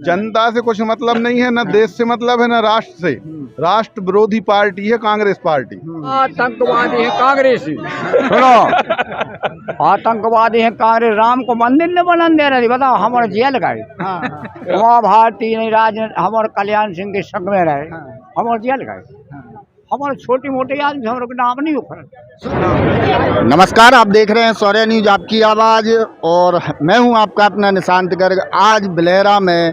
जनता से कुछ मतलब नहीं है, न देश से मतलब है, न राष्ट्र से। राष्ट्र विरोधी पार्टी है कांग्रेस पार्टी। आतंकवादी है कांग्रेस। सुनो, आतंकवादी है कांग्रेस। राम को मंदिर न बनन दे रही, बताओ। हमारे जेल गए, वहाँ भारतीय नहीं राज, हमारे कल्याण सिंह के संग में रहे, हमारे जेल गए। हमारे छोटी मोटी आदमी हमारे नाम नहीं उखड़। नमस्कार, आप देख रहे हैं शौर्य न्यूज, आपकी आवाज़, और मैं हूं आपका अपना निशांत गर्ग। आज बिलेहरा में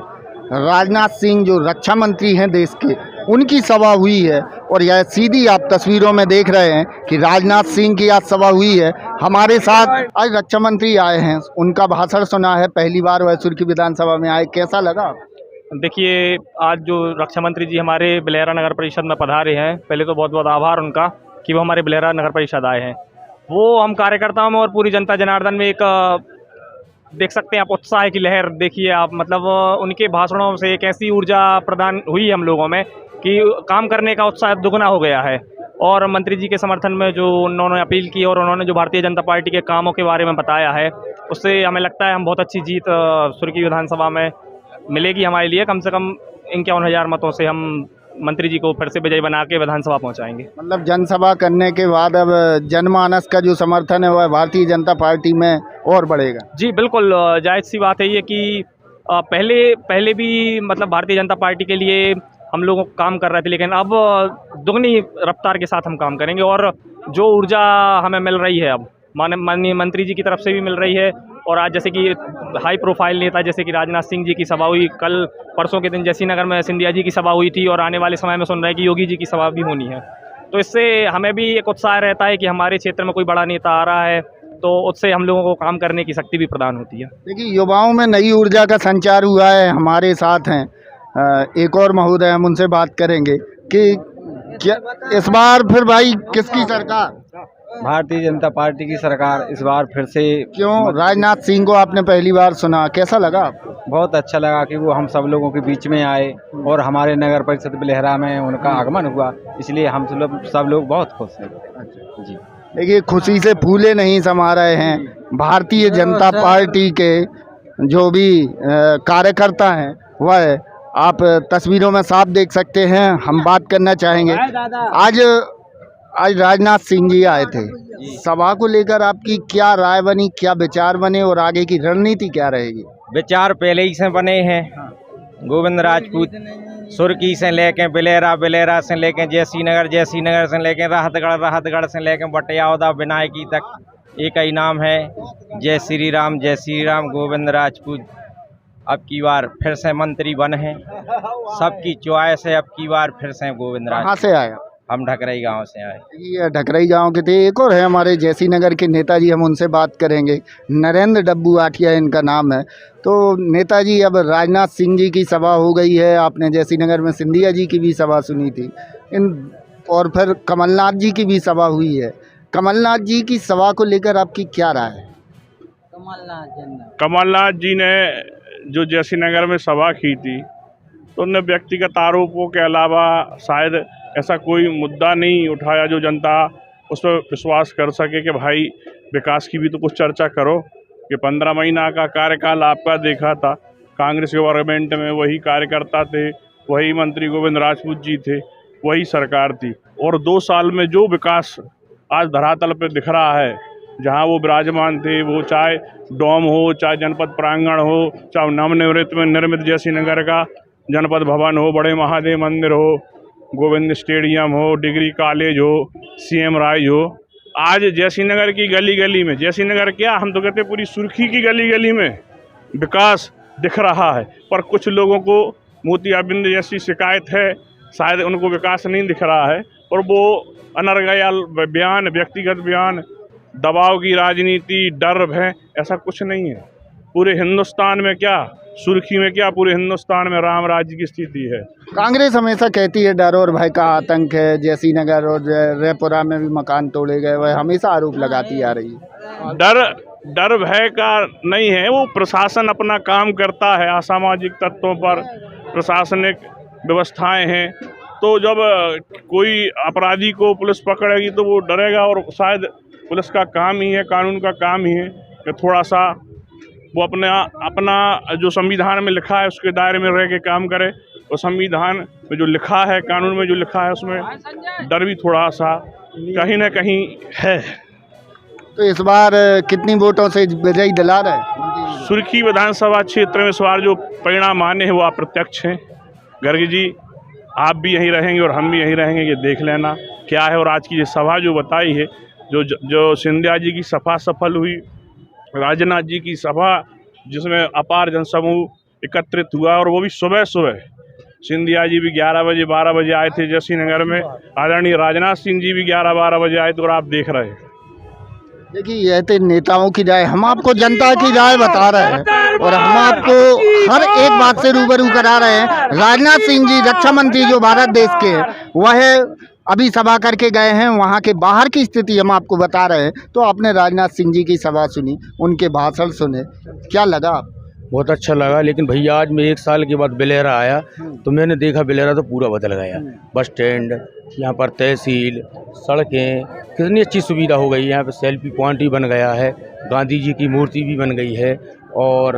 राजनाथ सिंह जो रक्षा मंत्री हैं देश के, उनकी सभा हुई है। और यह सीधी आप तस्वीरों में देख रहे हैं कि राजनाथ सिंह की आज सभा हुई है। हमारे साथ आज रक्षा मंत्री आए हैं, उनका भाषण सुना है। पहली बार वैसूर की विधानसभा में आए, कैसा लगा? देखिए, आज जो रक्षा मंत्री जी हमारे बिलेहरा नगर परिषद में पधारे हैं, पहले तो बहुत बहुत आभार उनका कि वो हमारे बिलेहरा नगर परिषद आए हैं। वो हम कार्यकर्ताओं में और पूरी जनता जनार्दन में एक देख सकते हैं आप उत्साह की लहर देखिए आप, मतलब उनके भाषणों से एक ऐसी ऊर्जा प्रदान हुई हम लोगों में कि काम करने का उत्साह दुगना हो गया है। और मंत्री जी के समर्थन में जो उन्होंने अपील की और उन्होंने जो भारतीय जनता पार्टी के कामों के बारे में बताया है, उससे हमें लगता है हम बहुत अच्छी जीत सुर्खी विधानसभा में मिलेगी हमारे लिए। कम से कम 51,000 मतों से हम मंत्री जी को फिर से विजयी बना के विधानसभा पहुंचाएंगे। मतलब जनसभा करने के बाद अब जनमानस का जो समर्थन है वह भारतीय जनता पार्टी में और बढ़ेगा। जी बिल्कुल, जायज़ सी बात है ये कि पहले भी मतलब भारतीय जनता पार्टी के लिए हम लोग काम कर रहे थे, लेकिन अब दुगनी रफ्तार के साथ हम काम करेंगे। और जो ऊर्जा हमें मिल रही है अब माननीय मंत्री जी की तरफ से भी मिल रही है, और आज जैसे कि हाई प्रोफाइल नेता जैसे कि राजनाथ सिंह जी की सभा हुई, कल परसों के दिन जैसी नगर में सिंधिया जी की सभा हुई थी, और आने वाले समय में सुन रहे हैं कि योगी जी की सभा भी होनी है। तो इससे हमें भी एक उत्साह रहता है कि हमारे क्षेत्र में कोई बड़ा नेता आ रहा है, तो उससे हम लोगों को काम करने की शक्ति भी प्रदान होती है। देखिए, युवाओं में नई ऊर्जा का संचार हुआ है। हमारे साथ हैं एक और महोदय, हम उनसे बात करेंगे कि क्या इस बार फिर भाई किसकी सरकार? भारतीय जनता पार्टी की सरकार इस बार फिर से। क्यों? राजनाथ सिंह को आपने पहली बार सुना, कैसा लगा आपको? बहुत अच्छा लगा कि वो हम सब लोगों के बीच में आए और हमारे नगर परिषद बिलेहरा में उनका आगमन हुआ, इसलिए हम सब लोग बहुत खुश हैं। जी देखिए, खुशी से फूले नहीं समा रहे हैं। भारतीय जनता पार्टी के जो भी कार्यकर्ता हैं वह आप तस्वीरों में साफ देख सकते हैं। हम बात करना चाहेंगे, आज राजनाथ सिंह जी आए थे, सभा को लेकर आपकी क्या राय बनी, क्या विचार बने और आगे की रणनीति क्या रहेगी? विचार पहले ही से बने हैं। गोविंद राजपूत सुर्खी से लेके बिलेहरा, बिलेहरा से लेके जयसी नगर से लेके राहतगढ़ से लेके बटियावदा विनायकी तक एक ही नाम है, जय श्री राम गोविंद राजपूत अब की बार फिर से मंत्री बने हैं। सबकी चॉइस है, अब की बार फिर से गोविंद राजपूत। कहाँ से आया? हम ढकरई गांव से आए। ये ढकरई गांव के थे। एक और है हमारे जयसी नगर के नेताजी, हम उनसे बात करेंगे। नरेंद्र डब्बू आठिया इनका नाम है। तो नेताजी, अब राजनाथ सिंह जी की सभा हो गई है, आपने जयसी नगर में सिंधिया जी की भी सभा सुनी थी, और फिर कमलनाथ जी की भी सभा हुई है। कमलनाथ जी की सभा को लेकर आपकी क्या राय है? कमलनाथ जी ने जो जयसी नगर में सभा की थी, तो उन्होंने व्यक्तिगत आरोपों के अलावा शायद ऐसा कोई मुद्दा नहीं उठाया जो जनता उस पर विश्वास कर सके कि भाई विकास की भी तो कुछ चर्चा करो। ये 15 महीना का कार्यकाल आपका देखा था, कांग्रेस गवर्नमेंट में वही कार्यकर्ता थे, वही मंत्री गोविंद राजपूत जी थे, वही सरकार थी। और 2 साल में जो विकास आज धरातल पे दिख रहा है, जहां वो विराजमान थे, वो चाहे डोम हो, चाहे जनपद प्रांगण हो, चाहे नवनिर्मित में निर्मित जयसी नगर का जनपद भवन हो, बड़े महादेव मंदिर हो, गोविंद स्टेडियम हो, डिग्री कॉलेज हो, सीएम राइज हो, आज जयसी नगर की गली गली में, जयसी नगर क्या, हम तो कहते पूरी सुर्खी की गली गली में विकास दिख रहा है। पर कुछ लोगों को मोतियाबिंद जैसी शिकायत है, शायद उनको विकास नहीं दिख रहा है, और वो अनर्गल बयान, व्यक्तिगत बयान, दबाव की राजनीति, डर भय, ऐसा कुछ नहीं है। पूरे हिंदुस्तान में क्या, सुर्खी में क्या, पूरे हिंदुस्तान में राम राज्य की स्थिति है। कांग्रेस हमेशा कहती है डर और भय का आतंक है, जयसी नगर और रेपुरा में भी मकान तोड़े गए, वह हमेशा आरोप लगाती आ रही है। डर भय का नहीं है, वो प्रशासन अपना काम करता है, असामाजिक तत्वों पर प्रशासनिक व्यवस्थाएं हैं, तो जब कोई अपराधी को पुलिस पकड़ेगी तो वो डरेगा। और शायद पुलिस का काम ही है, कानून का काम ही है कि थोड़ा सा वो अपना जो संविधान में लिखा है उसके दायरे में रह के काम करे। और संविधान में जो लिखा है, कानून में जो लिखा है, उसमें डर भी थोड़ा सा कहीं ना कहीं है। तो इस बार कितनी वोटों से विजयी दिला रहे? सुर्खी विधानसभा क्षेत्र में इस बार जो परिणाम आने हैं वो अप्रत्यक्ष हैं। गर्ग जी, आप भी यहीं रहेंगे और हम भी यहीं रहेंगे, ये देख लेना क्या है। और आज की ये सभा जो बताई है, जो सिंधिया जी की सभा सफल हुई, राजनाथ जी की सभा जिसमें अपार जनसमूह एकत्रित हुआ, और वो भी सुबह सुबह। सिंधिया जी भी 11 बजे 12 बजे आए थे जैसी नगर में, आदरणीय राजनाथ सिंह जी भी 11-12 बजे आए थे, और आप देख रहे हैं। देखिए, यह तो नेताओं की राय, हम आपको जनता की राय बता रहे हैं और हम आपको हर एक बात से रूबरू करा रहे हैं। राजनाथ सिंह जी रक्षा मंत्री जो भारत देश के हैं, वह अभी सभा करके गए हैं, वहाँ के बाहर की स्थिति हम आपको बता रहे हैं। तो आपने राजनाथ सिंह जी की सभा सुनी, उनके भाषण सुने, क्या लगा? बहुत अच्छा लगा। लेकिन भैया आज मैं 1 साल के बाद बेलेरा आया तो मैंने देखा बेलेरा तो पूरा बदल गया। बस स्टैंड, यहाँ पर तहसील, सड़कें, कितनी अच्छी सुविधा हो गई है। यहाँ पर सेल्फी पॉइंट भी बन गया है, गांधी जी की मूर्ति भी बन गई है और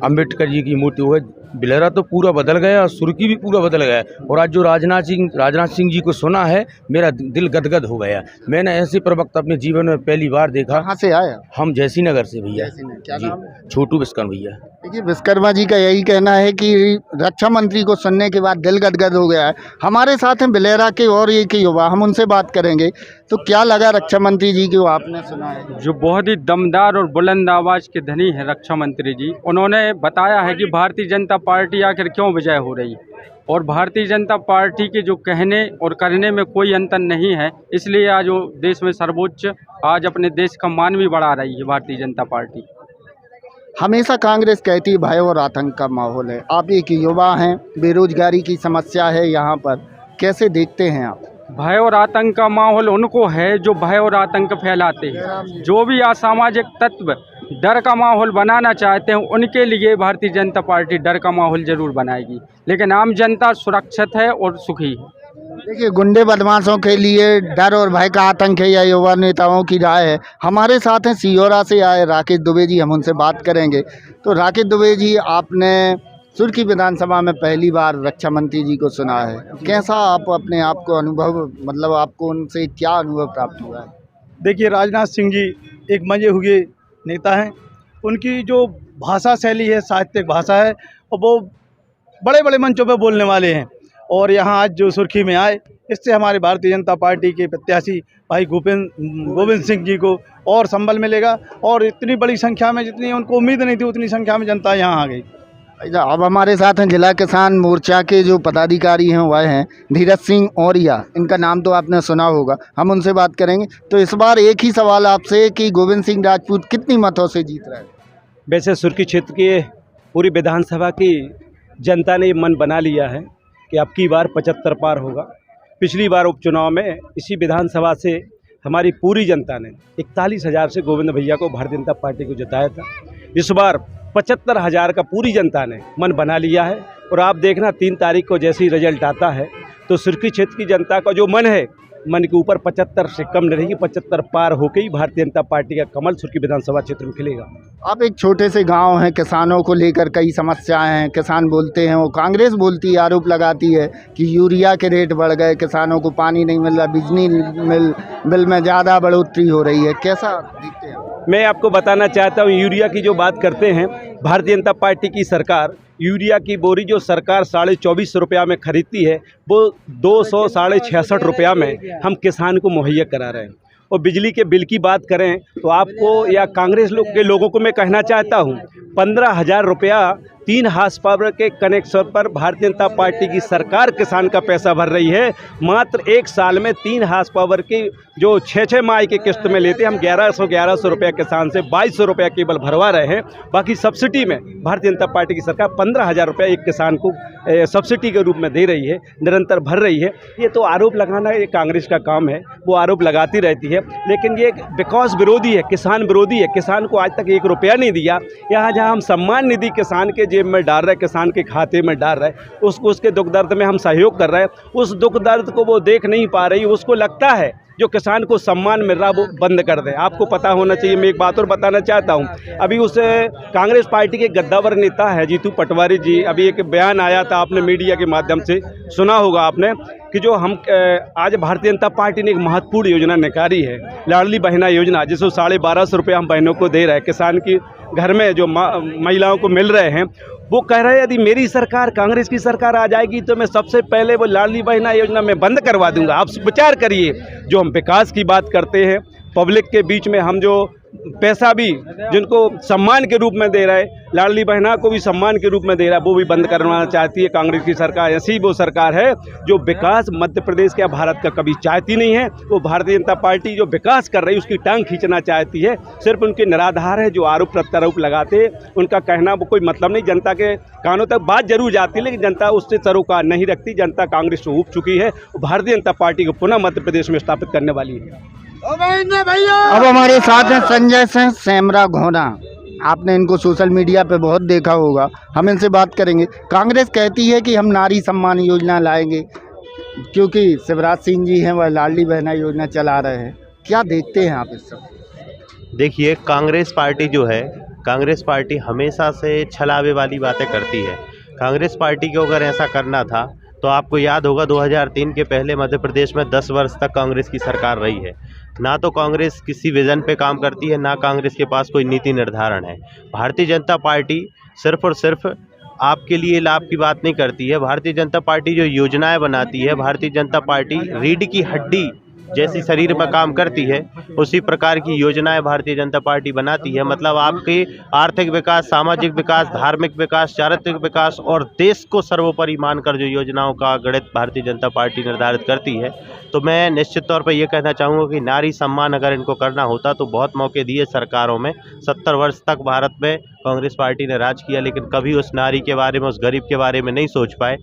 अम्बेडकर जी की मूर्ति हो गई। बेलेरा तो पूरा बदल गया, सुर्खी भी पूरा बदल गया। और आज जो राजनाथ सिंह जी को सुना है, मेरा दिल गदगद हो गया। मैंने ऐसे प्रवक्ता अपने जीवन में पहली बार देखा। कहाँ से आया? हम जैसी नगर से भैया। क्या जी, नाम? छोटू विस्कर्मा भैया। देखिए, विश्वकर्मा जी का यही कहना है कि रक्षा मंत्री को सुनने के बाद दिल गदगद हो गया है। हमारे साथ हैं बेलेरा के और ये के युवा, हम उनसे बात करेंगे। तो क्या लगा रक्षा मंत्री जी को आपने सुना है? जो बहुत ही दमदार और बुलंद आवाज़ के धनी है रक्षा मंत्री जी, उन्होंने बताया है कि भारतीय जनता पार्टी आखिर क्यों विजय हो रही है, और भारतीय जनता पार्टी के जो कहने और करने में कोई अंतर नहीं है। इसलिए आज वो देश में सर्वोच्च, आज अपने देश का मान भी बढ़ा रही है भारतीय जनता पार्टी। हमेशा कांग्रेस कहती है भय और आतंक का माहौल है। आप एक युवा हैं, बेरोजगारी की समस्या है यहाँ पर, कैसे देखते हैं आप? भय और आतंक का माहौल उनको है जो भय और आतंक फैलाते हैं। जो भी असामाजिक तत्व डर का माहौल बनाना चाहते हैं, उनके लिए भारतीय जनता पार्टी डर का माहौल जरूर बनाएगी, लेकिन आम जनता सुरक्षित है और सुखी है। देखिए, गुंडे बदमाशों के लिए डर और भय का आतंक है, या युवा नेताओं की राय है। हमारे साथ हैं सियोरा से आए राकेश दुबे जी, हम उनसे बात करेंगे। तो राकेश दुबे जी, आपने सुर्खी विधानसभा में पहली बार रक्षा मंत्री जी को सुना है, कैसा आप अपने आप को अनुभव, मतलब आपको उनसे क्या अनुभव प्राप्त हुआ है? देखिए, राजनाथ सिंह जी एक मंजे हुए नेता हैं। उनकी जो भाषा शैली है, साहित्यिक भाषा है, और वो बड़े बड़े मंचों पर बोलने वाले हैं। और यहाँ आज जो सुर्खी में आए, इससे हमारे भारतीय जनता पार्टी के प्रत्याशी भाई गोविंद सिंह जी को और संबल मिलेगा। और इतनी बड़ी संख्या में, जितनी उनको उम्मीद नहीं थी, उतनी संख्या में जनता यहाँ आ गई। अब हमारे साथ हैं जिला किसान मोर्चा के जो पदाधिकारी हैं, वह हैं धीरज सिंह औरिया। इनका नाम तो आपने सुना होगा, हम उनसे बात करेंगे। तो इस बार एक ही सवाल आपसे कि गोविंद सिंह राजपूत कितनी मतों से जीत रहे हैं? वैसे सुर्खी क्षेत्र की पूरी विधानसभा की जनता ने मन बना लिया है कि अब की बार 75 पार होगा। पिछली बार उपचुनाव में इसी विधानसभा से हमारी पूरी जनता ने 41,000 से गोविंद भैया को भारतीय जनता पार्टी को जिताया था। इस बार 75,000 का पूरी जनता ने मन बना लिया है। और आप देखना 3 तारीख को जैसे ही रिजल्ट आता है, तो सुर्खी क्षेत्र की जनता का जो मन है, मन के ऊपर 75 से कम नहीं रहेगी, 75 पार होकर ही भारतीय जनता पार्टी का कमल सुर्खी विधानसभा क्षेत्र में खिलेगा। आप एक छोटे से गांव हैं, किसानों को लेकर कई समस्याएं हैं। किसान बोलते हैं, वो कांग्रेस बोलती है, आरोप लगाती है कि यूरिया के रेट बढ़ गए, किसानों को पानी नहीं मिल रहा, बिजली बिल में ज़्यादा बढ़ोतरी हो रही है। कैसा देखते हैं? मैं आपको बताना चाहता हूँ, यूरिया की जो बात करते हैं, भारतीय जनता पार्टी की सरकार यूरिया की बोरी जो सरकार 24.5 रुपया में खरीदती है, वो 200 साढ़े 66 रुपया में हम किसान को मुहैया करा रहे हैं। और बिजली के बिल की बात करें तो आपको या कांग्रेस के लोगों को मैं कहना चाहता हूं, 15,000 रुपया 3 हार्स पावर के कनेक्शन पर भारतीय जनता पार्टी की सरकार किसान का पैसा भर रही है। मात्र 1 साल में 3 हार्स पावर की जो 6 माह की किस्त में लेते हम 1100 रुपया किसान से 2200 रुपया केवल भरवा रहे हैं। बाकी सब्सिडी में भारतीय जनता पार्टी की सरकार 15,000 रुपया एक किसान को सब्सिडी के रूप में दे रही है, निरंतर भर रही है। ये तो आरोप लगाना ये कांग्रेस का काम है, वो आरोप लगाती रहती है, लेकिन ये विकास विरोधी है, किसान विरोधी है। किसान को आज तक 1 रुपया नहीं दिया। यहाँ जहाँ हम सम्मान निधि किसान के जेब में डाल रहे, किसान के खाते में डाल रहे, उसको उसके दुख दर्द में हम सहयोग कर रहे हैं, उस दुख दर्द को वो देख नहीं पा रही। उसको लगता है जो किसान को सम्मान मिल रहा है वो बंद कर दें। आपको पता होना चाहिए, मैं एक बात और बताना चाहता हूँ, अभी उस कांग्रेस पार्टी के गद्दावर नेता है जीतू पटवारी जी, अभी एक बयान आया था, आपने मीडिया के माध्यम से सुना होगा आपने, कि जो हम आज भारतीय जनता पार्टी ने एक महत्वपूर्ण योजना निकाली है, लाडली बहना योजना, जिसको 1250 रुपये हम बहनों को दे रहे हैं, किसान की घर में जो महिलाओं को मिल रहे हैं। वो कह रहे हैं यदि मेरी सरकार, कांग्रेस की सरकार आ जाएगी तो मैं सबसे पहले वो लाडली बहना योजना में बंद करवा दूंगा। आप विचार करिए, जो हम विकास की बात करते हैं, पब्लिक के बीच में हम जो पैसा भी जिनको सम्मान के रूप में दे रहे हैं, लाडली बहना को भी सम्मान के रूप में दे रहा है, वो भी बंद करवाना चाहती है कांग्रेस की सरकार। ऐसी वो सरकार है जो विकास मध्य प्रदेश या भारत का कभी चाहती नहीं है। वो भारतीय जनता पार्टी जो विकास कर रही है उसकी टांग खींचना चाहती है। सिर्फ उनके निराधार है जो आरोप प्रत्यारोप लगाते हैं, उनका कहना वो कोई मतलब नहीं। जनता के कानों तक बात जरूर जाती है, लेकिन जनता उससे सरोकार नहीं रखती। जनता कांग्रेस से ऊब चुकी है, भारतीय जनता पार्टी को पुनः मध्य प्रदेश में स्थापित करने वाली है। अब हमारे साथ हैं संजय सिंह सेमरा घोना। आपने इनको सोशल मीडिया पे बहुत देखा होगा, हम इनसे बात करेंगे। कांग्रेस कहती है कि हम नारी सम्मान योजना लाएंगे, क्योंकि शिवराज सिंह जी हैं वह लाडली बहना योजना चला रहे हैं। क्या देखते हैं आप इस सब? देखिए, कांग्रेस पार्टी जो है, कांग्रेस पार्टी हमेशा से छलावे वाली बातें करती है। कांग्रेस पार्टी को अगर ऐसा करना था तो आपको याद होगा 2003 के पहले मध्य प्रदेश में 10 वर्ष तक कांग्रेस की सरकार रही है। ना तो कांग्रेस किसी विज़न पे काम करती है, ना कांग्रेस के पास कोई नीति निर्धारण है। भारतीय जनता पार्टी सिर्फ और सिर्फ आपके लिए लाभ की बात नहीं करती है। भारतीय जनता पार्टी जो योजनाएं बनाती है, भारतीय जनता पार्टी रीढ़ की हड्डी जैसी शरीर में काम करती है, उसी प्रकार की योजनाएं भारतीय जनता पार्टी बनाती है। मतलब आपके आर्थिक विकास, सामाजिक विकास, धार्मिक विकास, चारित्रिक विकास और देश को सर्वोपरि मानकर जो योजनाओं का गणित भारतीय जनता पार्टी निर्धारित करती है। तो मैं निश्चित तौर पर यह कहना चाहूँगा कि नारी सम्मान अगर इनको करना होता तो बहुत मौके दिए सरकारों में। 70 वर्ष तक भारत में कांग्रेस पार्टी ने राज किया, लेकिन कभी उस नारी के बारे में, उस गरीब के बारे में नहीं सोच पाए।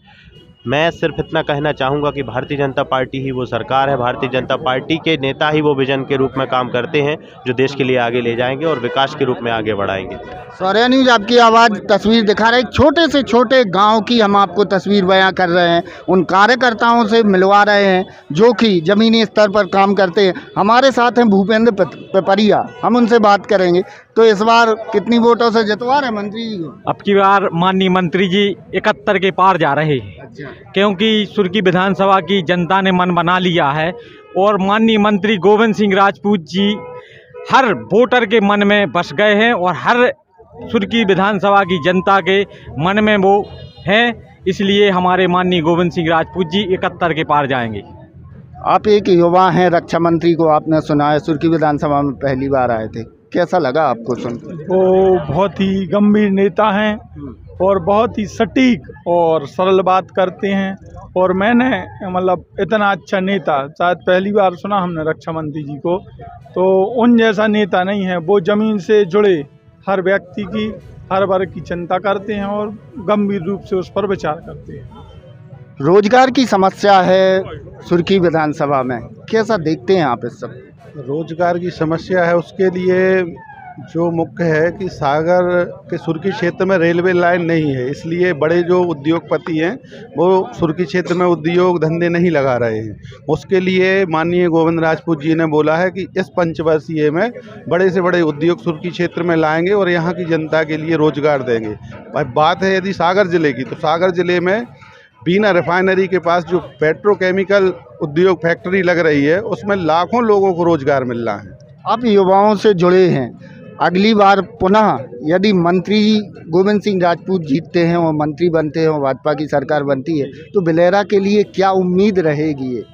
मैं सिर्फ इतना कहना चाहूँगा कि भारतीय जनता पार्टी ही वो सरकार है, भारतीय जनता पार्टी के नेता ही वो विजन के रूप में काम करते हैं जो देश के लिए आगे ले जाएंगे और विकास के रूप में आगे बढ़ाएंगे। सौर्या न्यूज़ आपकी आवाज़ तस्वीर दिखा रहा है। एक छोटे से छोटे गांव की हम आपको तस्वीर बयां कर रहे हैं, उन कार्यकर्ताओं से मिलवा रहे हैं जो कि ज़मीनी स्तर पर काम करते हैं। हमारे साथ हैं भूपेंद्र पेपरिया, हम उनसे बात करेंगे। तो इस बार कितनी वोटों से जितवा रहे मंत्री जी को? अब की बार माननीय मंत्री जी 71 के पार जा रहे हैं। अच्छा। क्योंकि सुर्खी विधानसभा की जनता ने मन बना लिया है और माननीय मंत्री गोविंद सिंह राजपूत जी हर वोटर के मन में बस गए हैं और हर सुर्खी विधानसभा की जनता के मन में वो हैं। इसलिए हमारे माननीय गोविंद सिंह राजपूत जी 71 के पार जाएंगे। आप एक युवा हैं, रक्षा मंत्री को आपने सुना है, सुर्खी विधानसभा में पहली बार आए थे, कैसा लगा आपको सुनकर? वो बहुत ही गंभीर नेता हैं और बहुत ही सटीक और सरल बात करते हैं। और मैंने मतलब इतना अच्छा नेता शायद पहली बार सुना हमने रक्षा मंत्री जी को। तो उन जैसा नेता नहीं है, वो ज़मीन से जुड़े हर व्यक्ति की, हर वर्ग की चिंता करते हैं और गंभीर रूप से उस पर विचार करते हैं। रोजगार की समस्या है सुर्खी विधानसभा में, कैसा देखते हैं आप इस सब? रोजगार की समस्या है, उसके लिए जो मुख्य है कि सागर के सुर्खी क्षेत्र में रेलवे लाइन नहीं है, इसलिए बड़े जो उद्योगपति हैं वो सुर्खी क्षेत्र में उद्योग धंधे नहीं लगा रहे हैं। उसके लिए माननीय गोविंद राजपूत जी ने बोला है कि इस पंचवर्षीय में बड़े से बड़े उद्योग सुर्खी क्षेत्र में लाएंगे और यहाँ की जनता के लिए रोजगार देंगे। अब बात है यदि सागर ज़िले की, तो सागर ज़िले में बीना रिफाइनरी के पास जो पेट्रोकेमिकल उद्योग फैक्ट्री लग रही है, उसमें लाखों लोगों को रोजगार मिल रहा है। आप युवाओं से जुड़े हैं, अगली बार पुनः यदि मंत्री गोविंद सिंह राजपूत जीतते हैं और मंत्री बनते हैं और भाजपा की सरकार बनती है, तो बिलेरा के लिए क्या उम्मीद रहेगी? ये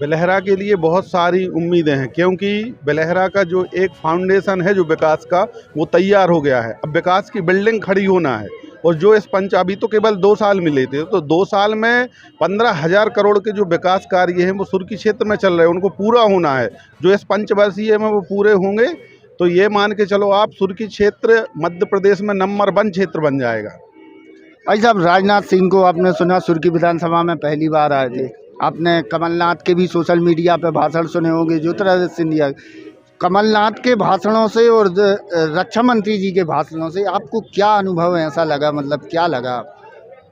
बिलेहरा के लिए बहुत सारी उम्मीदें हैं, क्योंकि बिलेहरा का जो एक फाउंडेशन है जो विकास का, वो तैयार हो गया है। अब विकास की बिल्डिंग खड़ी होना है और जो इस अभी तो केवल 2 साल मिले थे, तो 2 साल में 15,000 करोड़ के जो विकास कार्य हैं वो सुर्खी क्षेत्र में चल रहे हैं, उनको पूरा होना है। जो इस पंचवर्षीय में वो पूरे होंगे तो ये मान के चलो आप, सुर्खी क्षेत्र मध्य प्रदेश में नंबर 1 क्षेत्र बन जाएगा। भाई साहब, राजनाथ सिंह को आपने सुना सुर्खी विधानसभा में पहली बार आए थे, आपने कमलनाथ के भी सोशल मीडिया पे भाषण सुने होंगे, ज्योतिरादित्य सिंधिया। कमलनाथ के भाषणों से और रक्षा मंत्री जी के भाषणों से आपको क्या अनुभव है, ऐसा लगा, मतलब क्या लगा?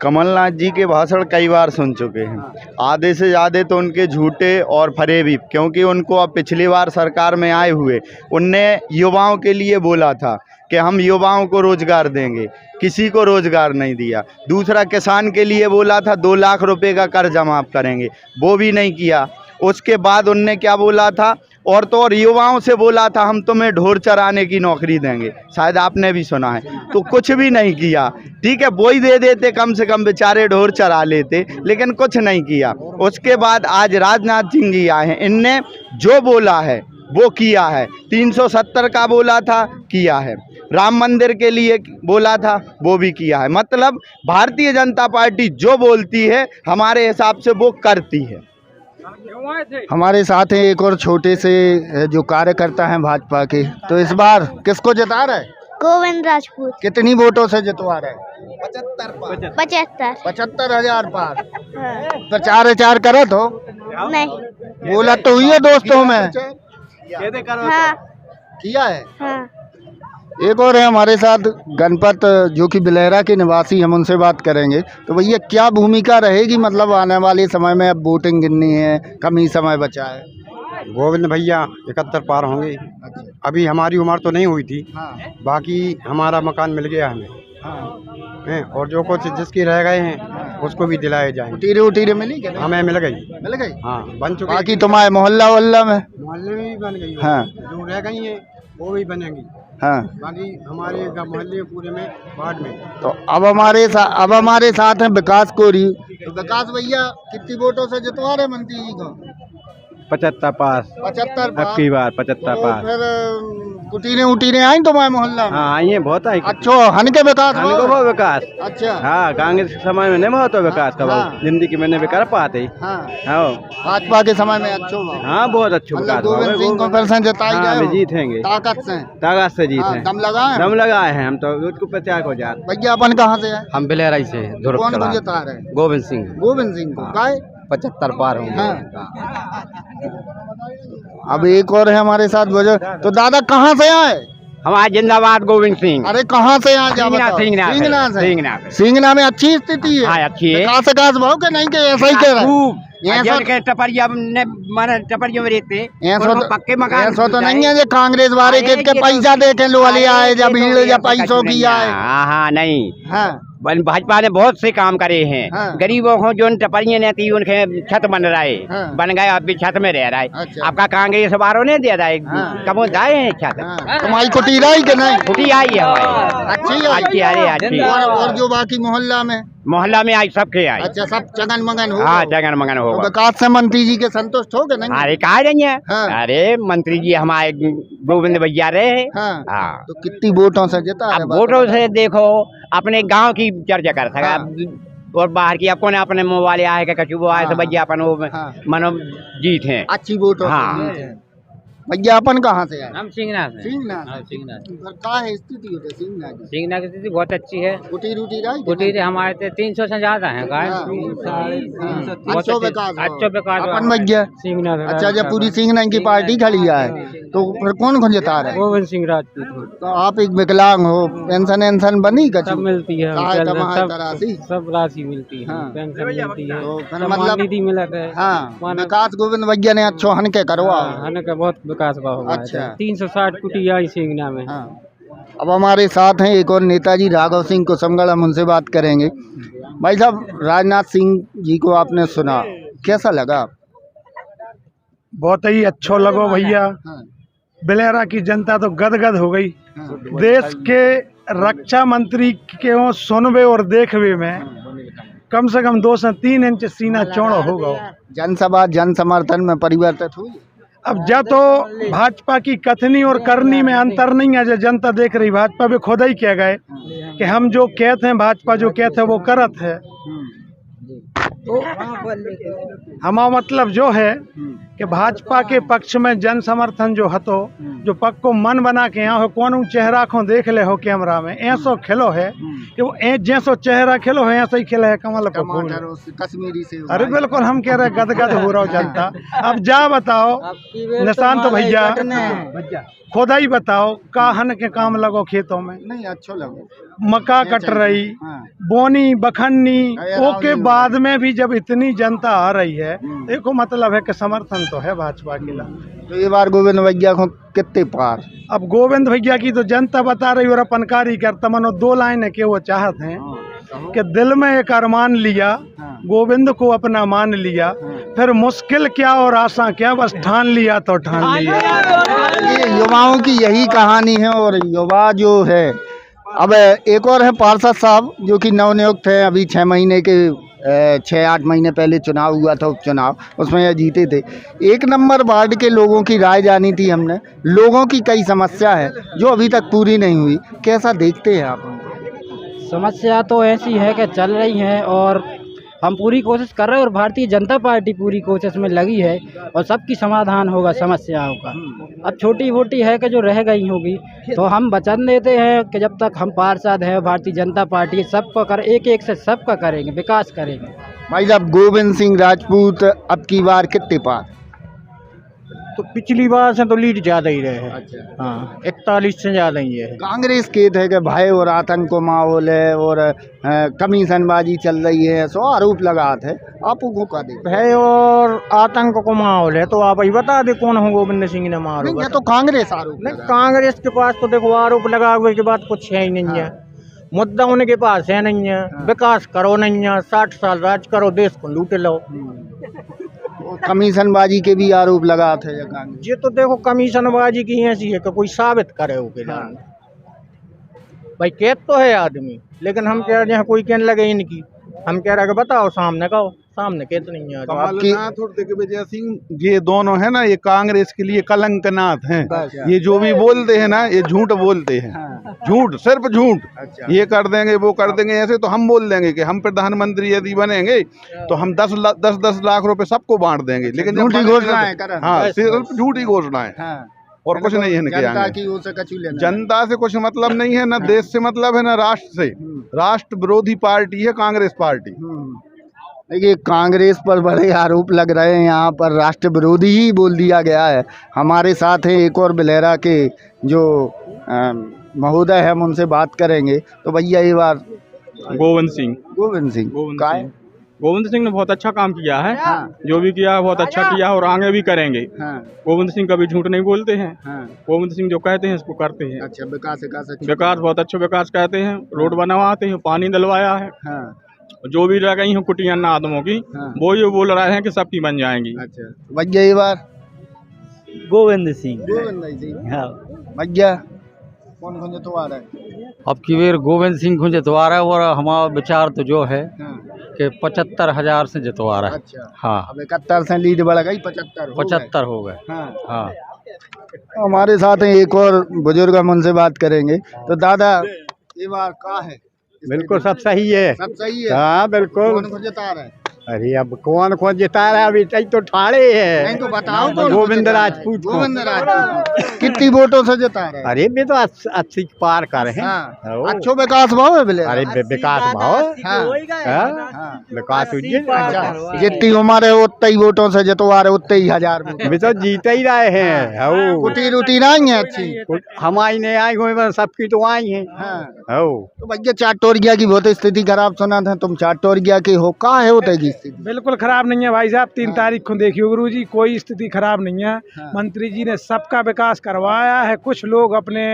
कमलनाथ जी के भाषण कई बार सुन चुके हैं, आधे से ज़्यादा तो उनके झूठे और फरेबी, क्योंकि उनको अब पिछली बार सरकार में आए हुए उनने युवाओं के लिए बोला था कि हम युवाओं को रोज़गार देंगे, किसी को रोज़गार नहीं दिया। दूसरा, किसान के लिए बोला था 2 लाख रुपए का कर्ज माफ़ करेंगे, वो भी नहीं किया। उसके बाद उनने क्या बोला था, और तो और युवाओं से बोला था हम तुम्हें ढोर चराने की नौकरी देंगे, शायद आपने भी सुना है, तो कुछ भी नहीं किया। ठीक है, वो ही दे देते, कम से कम बेचारे ढोर चरा लेते, लेकिन कुछ नहीं किया। उसके बाद आज राजनाथ सिंह जी आए हैं, इनने जो बोला है वो किया है। 370 का बोला था, किया है। राम मंदिर के लिए बोला था, वो भी किया है। मतलब भारतीय जनता पार्टी जो बोलती है हमारे हिसाब से वो करती है। हमारे साथ हैं एक और छोटे से जो कार्यकर्ता हैं भाजपा के, तो इस बार किसको जिता रहे? गोविंद राजपूत। कितनी वोटों से जितवा रहे? 75,000 पार। प्रचार करो तो नहीं बोला तो हुई है दोस्तों में। हाँ किया है। हाँ। एक और है हमारे साथ गणपत, जो कि बिलेरा के निवासी, हम उनसे बात करेंगे। तो भैया क्या भूमिका रहेगी, मतलब आने वाले समय में, अब वोटिंग गिननी है, कम ही समय बचा है। गोविंद भैया 71 पार होंगे। अभी हमारी उम्र तो नहीं हुई थी, बाकी हमारा मकान मिल गया हमें, हैं, और जो कुछ जिसकी रह गए हैं उसको भी दिलाए जाएंगे। उटीरे मिली क्या? हमें मिल गई। हाँ, बन चुकी। बाकी तुम्हारे मोहल्ला में भी बन गई। हाँ, जो रह गई हैं वो भी बनेंगी। हाँ, बाकी हमारे मोहल्ले पूरे में वार्ड में। तो अब हमारे साथ हैं विकास कोरी। तो विकास भैया कितनी वोटों से जितवा रहे मंत्री जी को? 75 पास। 75 पास। अबकी बार 75 पास। फिर कुटीरे आई तुम्हारे मोहल्ला में? हाँ, आई है, बहुत आई। अच्छा, हन के विकास? बहुत विकास। अच्छा। हाँ, कांग्रेस के समय में नहीं बहुत विकास का। जिंदगी में नहीं कर पाते। भाजपा के समय में अच्छा। हाँ, बहुत अच्छा विकास। गोविंद सिंह को फिर से जिताई जाए, जीतेंगे। ताकत से जीते। दम लगाए हैं हम तो। उसको 50 हो जाए। भैया अपन कहाँ से है? हम बिलेरा से। कौन को जिता रहे? गोविंद सिंह को। काय 75 पार होंगे। अब एक और है हमारे साथ बुजुर्ग। तो दादा कहाँ से आए? हमारा जिंदाबाद गोविंद सिंह। अरे कहाँ से आए? सिंगना में अच्छी स्थिति है। हाँ, अच्छी है। विकास भाव के नहीं के ऐसा ही कह रहे के टपरिया टपरियों में रहते पक्के मकान तो नहीं है। कांग्रेस वाले के पैसा देखे लो वाले आए, जब भीड़ या पैसों की आए। हाँ, नहीं। हाँ, भाजपा ने बहुत से काम करे हैं। गरीबों को जो टपरियां नहीं थी उनके छत बन रहा है, बन गए, अब भी छत में रह रहा है। आपका कांग्रेस वालों ने दे रहा है, कब दाए हैं छत। तुम्हारी कुटीर आई कि नहीं? कुटी आई है अच्छी। अरे और जो बाकी मोहल्ला में आई, सबके आई। अच्छा, सब जगन मगन हो। हाँ, जगन मगन हो। विकास से मंत्री जी के संतुष्ट हो गए? नहीं। अरे कहा रही है। अरे मंत्री जी हमारे गोविंद भैया रहे। हाँ। तो कितनी वोटों से जीता? वोटों से देखो, अपने गांव की चर्चा कर सका और बाहर की अपने अपने मोबाइल आए कचू वो आए, तो भैया अपन वो मनो जीत है। अच्छी वोटों। हाँ। भैया अपन कहाँ से आए? हम सिंगना से। क्या है स्थिति होती है सिंगना की स्थिति? बहुत अच्छी है। कुटीर हमारे 300 से ज्यादा है। अच्छा विकास। अपन भैया सिंगना। अच्छा, जब पूरी सिंगना की पार्टी खड़ी है तो फिर कौन जिता रहा है? गोविंद सिंह राजपूत। तो आप एक विकलांग हो, पेंशन बनी? सब मिलती है, सब राशि मिलती है, पेंशन मिलती है, मतलब निधि मिलता है। हाँ, विकास गोविंद भैया ने अच्छो हन के करवा। बहुत विकास हुआ। अच्छा। 360 कुटिया सिंगना में। अब हमारे साथ हैं एक और नेताजी राघव सिंह कुसुमगढ़, हम उनसे बात करेंगे। भाई साहब, राजनाथ सिंह जी को आपने सुना, कैसा लगा? बहुत ही अच्छा लगा भैया। बिलेरा की जनता तो गदगद हो गई। देश के रक्षा मंत्री के सुनवे और देखवे में कम से कम 2 से 3 इंच सीना चौड़ा होगा। जनसभा जन समर्थन में परिवर्तित हुई। अब जा तो भाजपा की कथनी और करनी में अंतर नहीं है। जो जनता देख रही, भाजपा भी खुद ही कह गए कि हम जो कहते हैं, भाजपा जो कहते हैं वो करत है। तो हमारा मतलब जो है कि भाजपा के पक्ष में जन समर्थन जो हतो, जो पक को मन बना के यहाँ हो कौन चेहरा को देख ले हो कैमरा में ऐसो खिलो है कि वो जैसो चेहरा खिलो है ऐसा ही खिला है कमल का फूल। कश्मीरी से अरे बिल्कुल हम कह रहे गदगद हो रहा हो जनता। अब जा बताओ निशांत भैया खुदा ही बताओ काहन के काम लगो खेतों में नहीं अच्छा लगो मक्का कट रही बोनी बखन्नी ओके बाद में भी जब इतनी जनता आ रही है देखो मतलब है कि समर्थन तो है भाजपा के लिए। तो ये बार गोविंद भैया को कितने पार? अब गोविंद भैया की तो जनता बता रही और अपन कार्यकर्ता मनो 2 लाइन है कि वो चाहते हैं कि दिल में एक अरमान लिया गोविंद को अपना मान लिया फिर मुश्किल क्या और आसान क्या बस ठान लिया तो ठान लिया। ये युवाओं की यही कहानी है और युवा जो है अब एक और है पार्षद साहब जो कि नवनियुक्त है अभी 6 महीने के 6-8 महीने पहले चुनाव हुआ था उपचुनाव उसमें यह जीते थे। 1 नंबर वार्ड के लोगों की राय जानी थी हमने। लोगों की कई समस्या है जो अभी तक पूरी नहीं हुई, कैसा देखते हैं आप? समस्या तो ऐसी है कि चल रही है और हम पूरी कोशिश कर रहे हैं और भारतीय जनता पार्टी पूरी कोशिश में लगी है और सबकी समाधान होगा समस्याओं का। अब छोटी मोटी है कि जो रह गई होगी तो हम वचन देते हैं कि जब तक हम पार्षद हैं भारतीय जनता पार्टी सबका कर एक से सबका करेंगे विकास करेंगे। भाई साहब गोविंद सिंह राजपूत अब की बार कितने पार? तो पिछली बार से तो लीड ज़्यादा ही रहे हैं। अच्छा। हाँ 41 से ज़्यादा ही है। कांग्रेस खेत है कि भय और आतंक को माहौल है और कमीशनबाजी चल रही है सो आरोप लगाते हैं आपको का दे भय और आतंक को माहौल है तो आप ही बता दे कौन हो गोविंद सिंह ने मारो? तो कांग्रेस आरोप नहीं कांग्रेस के पास तो देखो आरोप लगा हुए के बाद कुछ है ही नहीं है। मुद्दा उनके पास है नहीं है। विकास करो नहीं है 60 साल राज करो देश को लूट लो। कमीशनबाजी के भी आरोप लगाते हैं ये तो देखो कमीशनबाजी की ऐसी है कि कोई साबित करे हो के भाई कहत तो है आदमी लेकिन हम कह रहे हैं कोई कहने लगे इनकी हम कह रहे हैं बताओ सामने कहो सामने कहत नहीं है। कमलनाथ और दिग्विजय सिंह ये दोनों है ना ये कांग्रेस के लिए कलंकनाथ हैं। ये जो भी बोलते हैं ना ये झूठ बोलते हैं। झूठ सिर्फ झूठ। ये कर देंगे वो कर देंगे ऐसे तो हम बोल देंगे कि हम प्रधानमंत्री यदि बनेंगे तो हम 10 लाख रुपए सबको बांट देंगे लेकिन झूठी घोषणाएं हाँ सिर्फ झूठी घोषणाएं और कुछ नहीं है इनके जनता से कुछ मतलब नहीं है ना देश से मतलब है ना राष्ट्र से। राष्ट्र विरोधी पार्टी है कांग्रेस पार्टी। देखिए कांग्रेस पर बड़े आरोप लग रहे हैं यहाँ पर राष्ट्र विरोधी ही बोल दिया गया है। हमारे साथ हैं एक और बिलेरा के जो महोदय है हम उनसे बात करेंगे। तो भैया ये बार गोविंद सिंह गोविंद सिंह ने बहुत अच्छा काम किया है। जो भी किया है बहुत अच्छा किया और आगे भी करेंगे। गोविंद सिंह कभी झूठ नहीं बोलते हैं। गोविंद सिंह जो कहते हैं उसको करते हैं। अच्छा विकास बहुत अच्छा विकास कहते हैं। रोड बनवाते हैं पानी दिलवाया है। जो भी रह गई हैं कुटिया आदमों की वो ये बोल रहे हैं कि सबकी बन जाएंगी। अच्छा भैया ये बार गोविंद सिंह भैया कौन जितवा रहा है? अब की बार गोविंद सिंह को जितवा रहा है और हमारा विचार तो जो है कि 75,000 से जितवा रहा है। अच्छा। हाँ अब 71 से लीड बढ़ गई 75 हो गए। हाँ हमारे साथ हैं एक और बुजुर्ग हम उनसे बात करेंगे। तो दादा ये बार का है? बिल्कुल सब सही है। सब सही है। हाँ बिल्कुल। कौन जिता रहा है? अरे अब कौन जिता रहा है अभी तक तो ठाड़े है। नहीं तो बताओ गोविंद राजपूत कितनी वोटों से जिता रहा है? अरे भी तो 80 पार कर है। अच्छो विकास भाव है बिले। अरे विकास भाव विकास जितनी उम्र है उतने ही वोटों से जितवा रहे उतने ही 1000 भी तो जीते ही रहे हैं। कुटी आई है अच्छी हमारी नहीं आई हुई सबकी तो आई है। तो भैया चाटोरिया की बहुत स्थिति खराब सुना था तुम चाटोरिया के हो का है होता है बिल्कुल खराब नहीं है भाई साहब। 3 तारीख को देखिए गुरुजी कोई स्थिति खराब नहीं है। मंत्री जी ने सबका विकास करवाया है। कुछ लोग अपने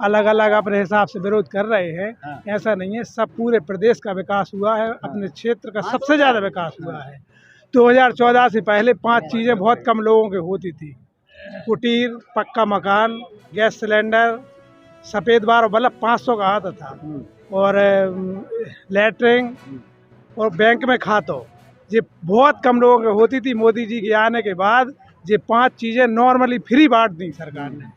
अलग अलग अपने हिसाब से विरोध कर रहे हैं। ऐसा नहीं है सब पूरे प्रदेश का विकास हुआ है। अपने क्षेत्र का सबसे ज़्यादा विकास हुआ है। 2014 से पहले 5 चीज़ें बहुत कम लोगों के होती थी। कुटीर पक्का मकान गैस सिलेंडर सफ़ेद बार बल्ब 500 का आता था और लैट्रिन और बैंक में खातो ये बहुत कम लोगों को होती थी। मोदी जी के आने के बाद ये 5 चीज़ें नॉर्मली फ्री बांट दी सरकार ने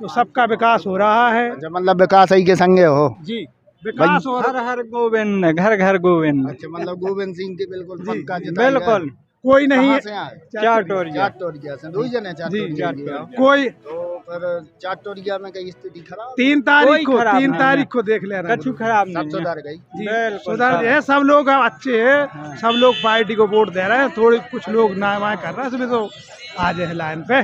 तो सबका विकास हो रहा है। मतलब विकास ही के संगे हो जी विकास और हर गोविंद घर घर गोविंद। अच्छा मतलब गोविंद सिंह के बिल्कुल पक्का बिल्कुल कोई नहीं कहाँ है। से आए? चाटोरिया चाटोरिया से 2 जने जी चाटोरिया कोई तो फिर चाटोरिया में कई स्थिति खराब 3 तारीख को देख लेना कछु खराब नहीं सब सुधर गई जी सुधर है। सब लोग अच्छे हैं, सब लोग पार्टी को वोट दे रहे हैं। थोड़े कुछ लोग नामाय कर रहे हैं, इसमें तो आ जाए लाइन पे।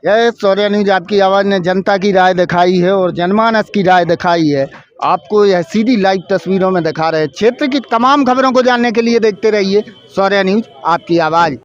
यह सौर्या न्यूज आपकी आवाज़ ने जनता की राय दिखाई है और जनमानस की राय दिखाई है। आपको यह सीधी लाइव तस्वीरों में दिखा रहे हैं। क्षेत्र की तमाम खबरों को जानने के लिए देखते रहिए सौर्या न्यूज आपकी आवाज़।